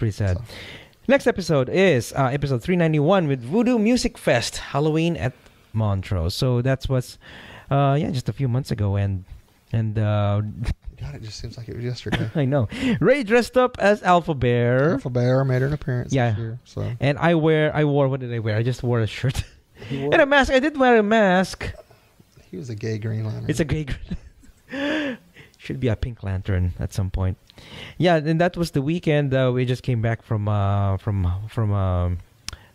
pretty sad. So. Next episode is episode 391 with Voodoo Music Fest, Halloween at Montrose. So that's what's, just a few months ago. And God, it just seems like it was yesterday. I know. Ray dressed up as Alpha Bear. Alpha Bear made an appearance this year. So. And I wore, what did I wear? I just wore a shirt. And a mask. I did wear a mask. He was a gay Green Lantern. It's a gay Green Should be a Pink Lantern at some point. Yeah, and that was the weekend. We just came back from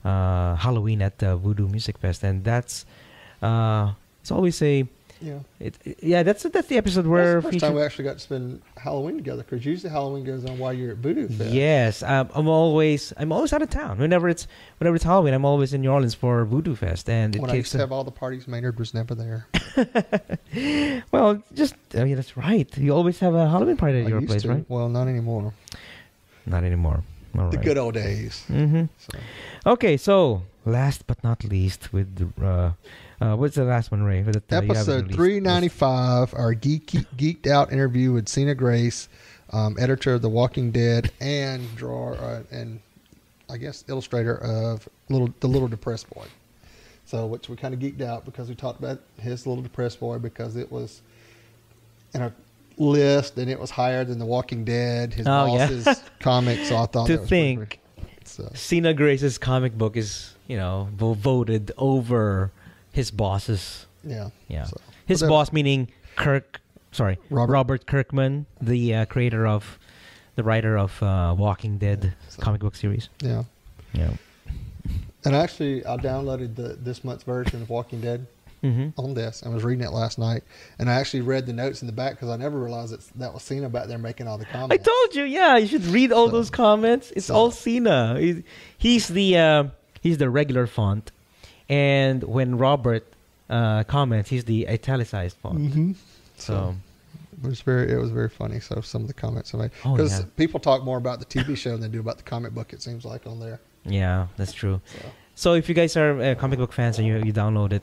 Halloween at the Voodoo Music Fest, and that's it's always a that's the episode where that's the first time we actually got to spend Halloween together, because usually Halloween goes on while you're at Voodoo Fest. Yes, I'm always out of town. Whenever it's Halloween, I'm always in New Orleans for Voodoo Fest, and when I used to have all the parties, Maynard was never there. Well, that's right. You always have a Halloween party at your place, right? Well, not anymore. Not anymore. All right. The good old days. Mm-hmm. So. Okay, so last but not least, with what's the last one, Ray? Episode 395, our geeked out interview with Cena Grace, editor of The Walking Dead and drawer and I guess illustrator of The Little Depressed Boy. So, which we kind of geeked out because we talked about his Little Depressed Boy because it was in a list and it was higher than The Walking Dead, his boss's comic. So I thought to that was think Cena Grace's comic book is voted over his boss's. Yeah. So, his boss meaning Robert Kirkman, the writer of Walking Dead comic book series. Yeah. Yeah. And actually, I downloaded this month's version of Walking Dead on this and was reading it last night. And I actually read the notes in the back because I never realized that was Cena back there making all the comments. I told you, you should read all those comments. It's all Cena. He's the regular font, and when Robert comments, he's the italicized font. Mm-hmm. So it was very funny. So some of the comments I made, because people talk more about the TV show than they do about the comic book. It seems like on there. Yeah, that's true. So if you guys are comic book fans and you download it,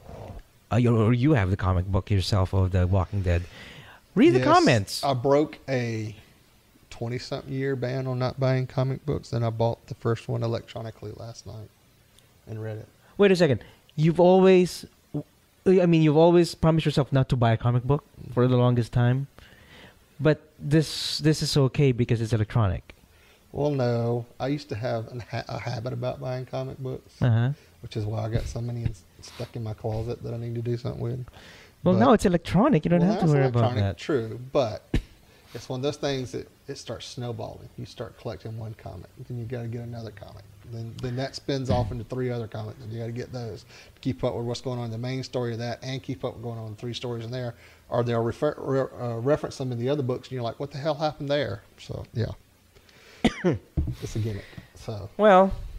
or you have the comic book yourself of The Walking Dead, read the comments. I broke a 20-something year ban on not buying comic books, and I bought the first one electronically last night and read it. Wait a second. You've always promised yourself not to buy a comic book for the longest time, but this is okay because it's electronic. Well, no. I used to have a habit about buying comic books, which is why I got so many stuck in my closet that I need to do something with. Well, now it's electronic. You don't have to worry about that. True, but it's one of those things that it starts snowballing. You start collecting one comic, then you got to get another comic. Then that spins off into 3 other comics, and you got to get those to keep up with what's going on in the main story of that, and keep up with what's going on in 3 stories in there. Or they'll reference them in the other books, and you're like, "What the hell happened there?" So yeah. It's a gimmick. So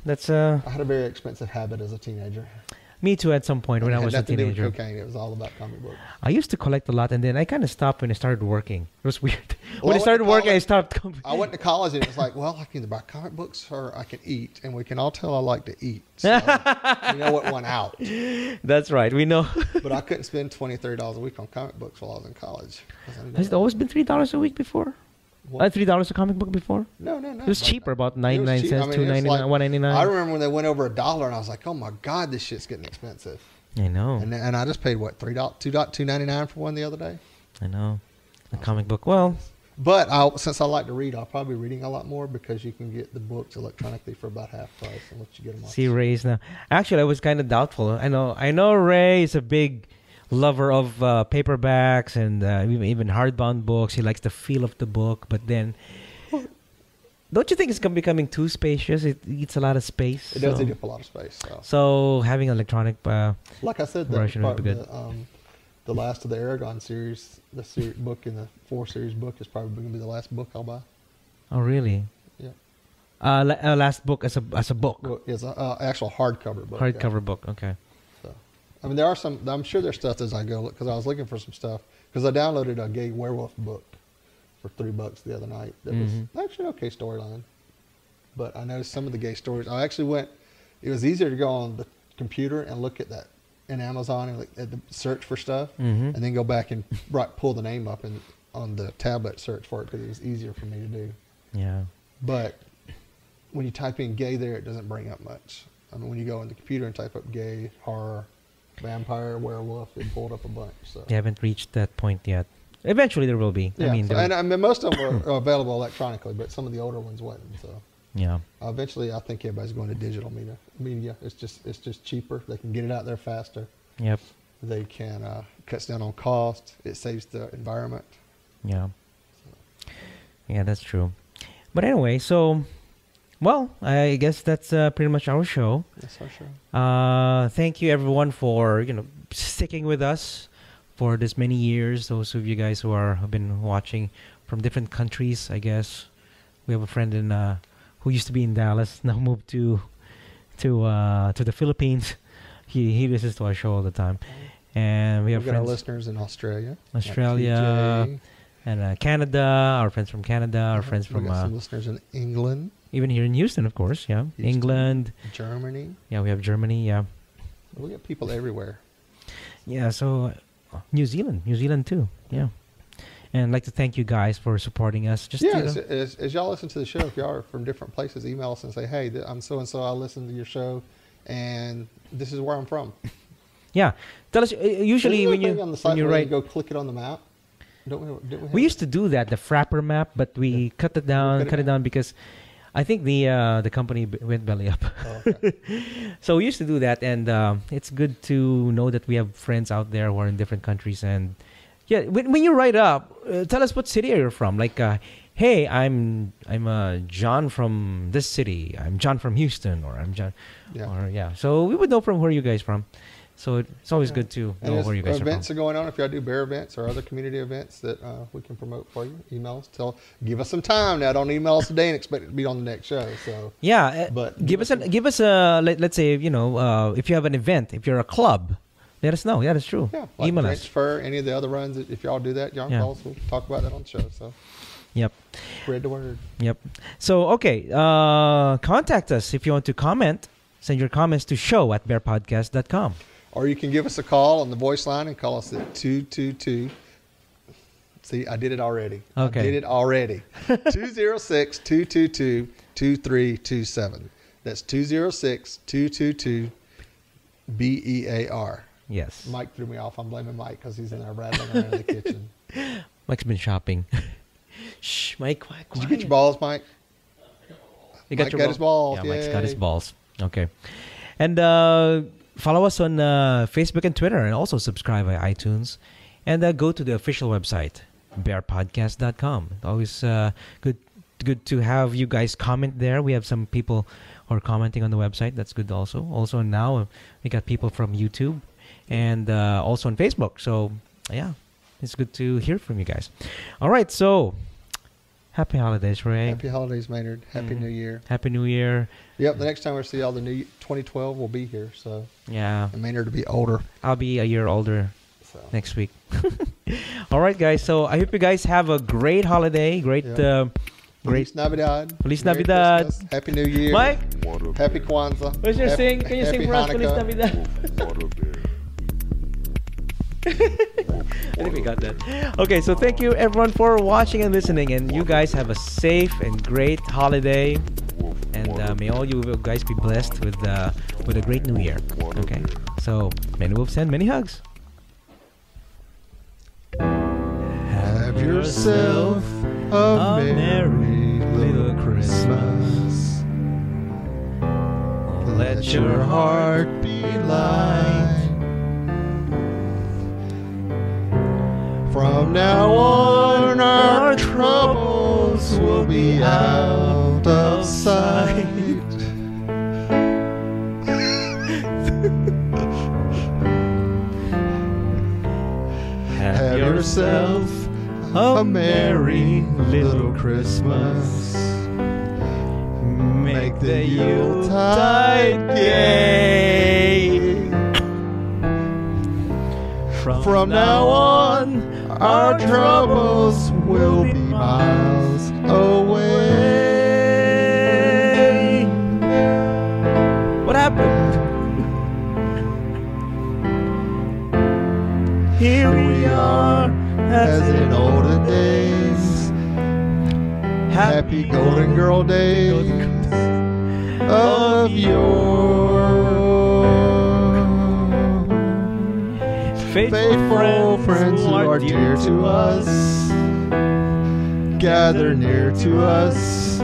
that's I had a very expensive habit as a teenager. Me too. At some point when I was a teenager, to do with cocaine. It was all about comic books. I used to collect a lot, and then I kind of stopped when I started working. It was weird. When I started working, I stopped. I went to college, and it was like, well, I can either buy comic books or I can eat, and we can all tell I like to eat. So we know what won out. That's right. We know. But I couldn't spend $20, $30 a week on comic books while I was in college. Has it always been $3 a week before? $3 a comic book before? No. It was cheaper, about 99 cents, $2.99, $1.99. I remember when they went over $1, and I was like, "Oh my God, this shit's getting expensive." I know. And I just paid what $2.99 for one the other day. I know. A comic book. Well, but since I like to read, I'll probably be reading a lot more because you can get the books electronically for about half price unless you get them. See Ray's now. Actually, I was kind of doubtful. I know Ray is a big lover of paperbacks and even hardbound books. He likes the feel of the book, but then don't you think it's becoming too spacious? It eats a lot of space. It does eat up a lot of space. So having an electronic like I said, version would be good. The last of the Aragon series, the book in the 4-series book is probably going to be the last book I'll buy. Oh, really? Yeah. Last book as a book. Well, it's an actual hardcover book. Hardcover book. Okay. I mean, there are some. I'm sure there's stuff as I go look because I was looking for some stuff because I downloaded a gay werewolf book for $3 the other night. That was actually an okay storyline, but I noticed some of the gay stories. I actually went. It was easier to go on the computer and look at that in Amazon and at the search for stuff, and then go back and pull the name up and on the tablet search for it because it was easier for me to do. Yeah. But when you type in gay there, it doesn't bring up much. I mean, when you go on the computer and type up gay, horror, vampire, werewolf, it pulled up a bunch. So They haven't reached that point yet. Eventually there will be. yeah, I mean, I mean, most of them are available electronically, but some of the older ones wasn't. So yeah. eventually, I think everybody's going to digital media. It's just cheaper. They can get it out there faster. Yep. They can cuts down on cost. It saves the environment. Yeah. Yeah, that's true. But anyway, so, well, I guess that's pretty much our show. That's for sure. Thank you everyone for sticking with us for this many years. Those of you guys who have been watching from different countries, I guess. We have a friend who used to be in Dallas, now moved to the Philippines. He listens to our show all the time, and we have We've got our friends listeners in Australia, and Canada. Our friends from Canada, our friends We've from got some listeners in England, even here in Houston, of course. Yeah, Houston, England, Germany. Yeah, we have Germany. Yeah, We got people everywhere. yeah. So New Zealand too. Yeah, and I'd like to thank you guys for supporting us. Just as y'all listen to the show, if y'all are from different places, email us and say, "Hey, I'm so and so. I listened to your show, and this is where I'm from." Yeah, tell us. Usually, when you write, go click it on the map. We used to do that, the Frapper map, but we cut it down because I think the company went belly up. Oh, okay. So we used to do that, and it's good to know that we have friends out there who are in different countries. And yeah, when you write up, tell us what city you're from. Like, hey, I'm John from this city. I'm John from Houston, or I'm John. Yeah. Or yeah. So we would know from where you guys from. So it's always good to know where you guys are from. Events are going on. If y'all do bear events or other community events that we can promote for you, email us. Give us some time now. Don't email us today and expect it to be on the next show. So yeah, but give us a let's say if you have an event, if you're a club, let us know. Yeah, that's true. Yeah, like email French us. Fur, any of the other runs. If y'all do that, y'all call us. We'll talk about that on the show. So yep, spread the word. Yep. So okay, contact us if you want to comment. Send your comments to show@bearpodcast.com. Or you can give us a call on the voice line and call us at 222. See, I did it already. Okay. I did it already. 206-222-2327. That's 206-222-BEAR. Yes. Mike threw me off. I'm blaming Mike because he's in there rattling around in the kitchen. Mike's been shopping. Shh, Mike, quiet. Did you get your balls, Mike? You Mike got his balls. Yeah, Mike's got his Yay. balls. Okay. And follow us on Facebook and Twitter, and also subscribe via iTunes. And go to the official website, BearPodcast.com. Always good to have you guys comment there. We have some people who are commenting on the website. That's good also. Also now we got people from YouTube and also on Facebook. So yeah, it's good to hear from you guys. All right, so happy holidays, Ray. Happy holidays, Maynard. Happy New Year. Happy New Year. Yep, the next time we see y'all, the new 2012 will be here. So Yeah. and Maynard to be older. I'll be a year older So next week. All right, guys. So I hope you guys have a great holiday. Great. Feliz Navidad. Feliz Merry Navidad. Christmas, Happy New Year. Mike, Happy Kwanzaa. what's your Happy- sing? Can you sing Happy for us? Feliz Hanukkah. Navidad. I think we got that. Okay, so thank you everyone for watching and listening, and you guys have a safe and great holiday, and may all you guys be blessed with a great New Year. Okay, so many wolves and many hugs. Have yourself a merry little Christmas. Let your heart be light. From now on, our troubles will be out of sight. Have yourself a merry little Christmas. Make the Yuletide gay. From now on, our troubles will be miles away. What happened? Here we are, as in olden days. Happy Golden Girl days. of your faithful friends who are dear to us, gather near to us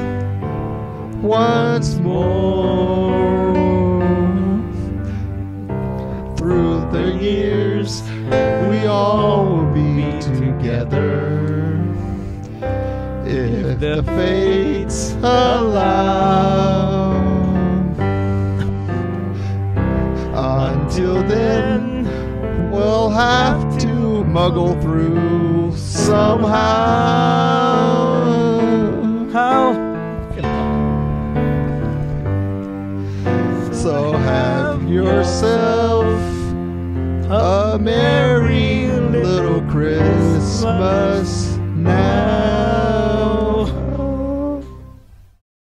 once more. Through the years, we all will be together, if the fates allow. Until then, we'll have to muggle through somehow. How? So have yourself a merry little Christmas.